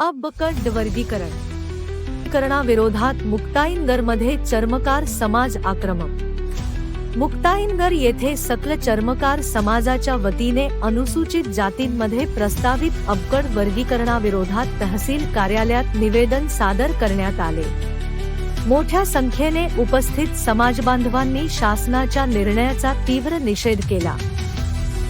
अबकट वर्गीकरणाविरोधात मुक्ताईनगरमध्ये चर्मकार समाज आक्रमक। मुक्ताईनगर येथे सकल चर्मकार समाजाच्या वतीने अनुसूचित जातींमध्ये प्रस्तावित अबकट वर्गीकरणाविरोधात तहसील कार्यालयात निवेदन सादर करण्यात आले। मोठ्या संख्येने उपस्थित समाजबांधवांनी शासनाच्या निर्णयाचा तीव्र निषेध केला।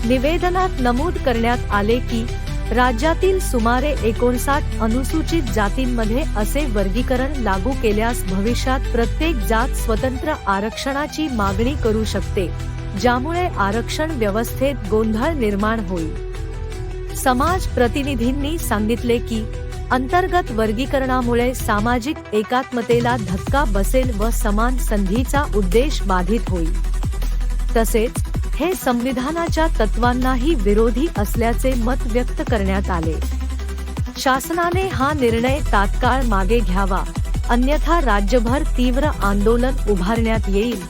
निवेदनात नमूद करण्यात आले की राज्यातील सुमारे 59 अनुसूचित जातींमध्ये असे वर्गीकरण लागू केल्यास भविष्यात प्रत्येक जात स्वतंत्र आरक्षणाची मागणी करू शकते, ज्यामुळे आरक्षण व्यवस्थेत गोंधळ निर्माण होईल। समाज प्रतिनिधींनी सांगितले की अंतर्गत वर्गीकरणामुळे सामाजिक एकात्मतेला धक्का बसेल व समान संधीचा उद्देश बाधित होईल। तसेच हे संविधानाच्या तत्वांनाही विरोधी असल्याचे मत व्यक्त करण्यात आले। शासनाने हा निर्णय तात्काळ मागे घ्यावा, अन्यथा राज्यभर तीव्र आंदोलन उभारण्यात येईल,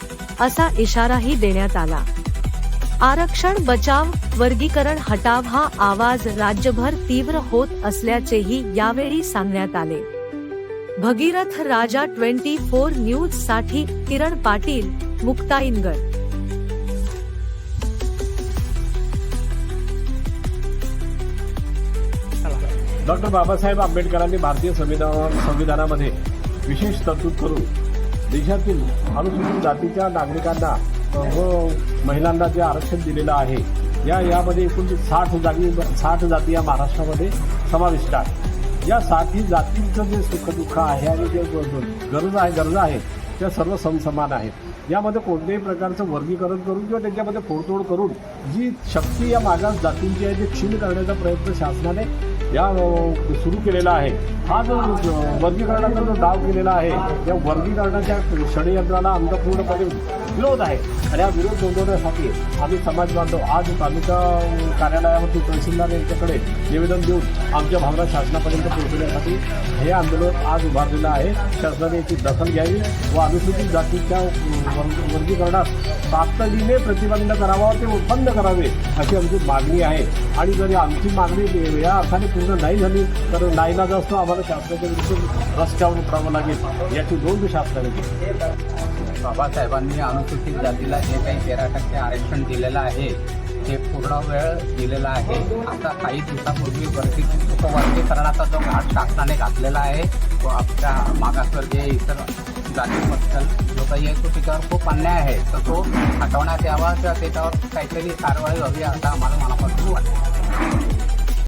असा इशाराही देण्यात आला। आरक्षण बचाव, वर्गीकरण हटाव हा आवाज राज्यभर तीव्र होत असल्याचेही यावेळी सांगण्यात आले। भगीरथ राजा 24 न्यूज साठी किरण पाटील, मुक्ताईनगर। डॉक्टर बाबासाहेब आंबेडकरांनी भारतीय संविधानामध्ये विशेष तरतूद करून देशातील अनुसूचित जातीच्या नागरिकांना व महिलांना जे आरक्षण दिलेलं आहे, यामध्ये एकूण 60 जाती या महाराष्ट्रामध्ये समाविष्ट आहेत। या 60 जातींचं जे सुखदुःख आहे आणि जे गरजा आहे त्या सर्व समसमान आहेत। यामध्ये कोणत्याही प्रकारचं वर्गीकरण करून किंवा त्यांच्यामध्ये फोडतोड करून जी शक्ती या मागास जातींची आहे, जे क्षीण करण्याचा प्रयत्न शासनाने सुरू केलेला आहे। हा जो वर्गीकरणाचा जो डाव केलेला आहे, या वर्गीकरणाच्या षडयंत्राला आमचा पूर्णपणे विरोध आहे आणि हा विरोध नोंदवण्यासाठी आम्ही समाज बांधव आज तालुका कार्यालयावरती तहसीलदार यांच्याकडे निवेदन देऊन आमच्या भावना शासनापर्यंत पोहोचवण्यासाठी हे आंदोलन आज उभारलेलं आहे। शासनाने याची दखल घ्यावी व अनुसूचित जातीच्या वर्गीकरणास तातडीने प्रतिबंध करावा, ते बंद करावे अशी आमची मागणी आहे। आणि जरी आमची मागणी या अर्थाने पूर्ण नाही झाली तर नाईलाज असतो, आम्हाला शासनाच्या विरुद्ध रस्त्यावर उतरावं लागेल, याची नोंद शासनाने घेतली। बाबासाहेबांनी अनुसूचित जातीला जे काही 13% आरक्षण दिलेलं आहे ते पूर्ण वेळ दिलेला आहे। आता काही दिवसापूर्वी वर्गीकरणाचा जो घाट शासनाने घातलेला आहे तो आपल्या मागासवर्गीय इतर जातीबद्दल जो काही आहे तो त्याच्यावर खूप अन्याय आहे, तर तो हटवण्यात यावा किंवा त्याच्यावर काहीतरी कारवाई व्हावी असं आम्हाला मनापासून वाटतं।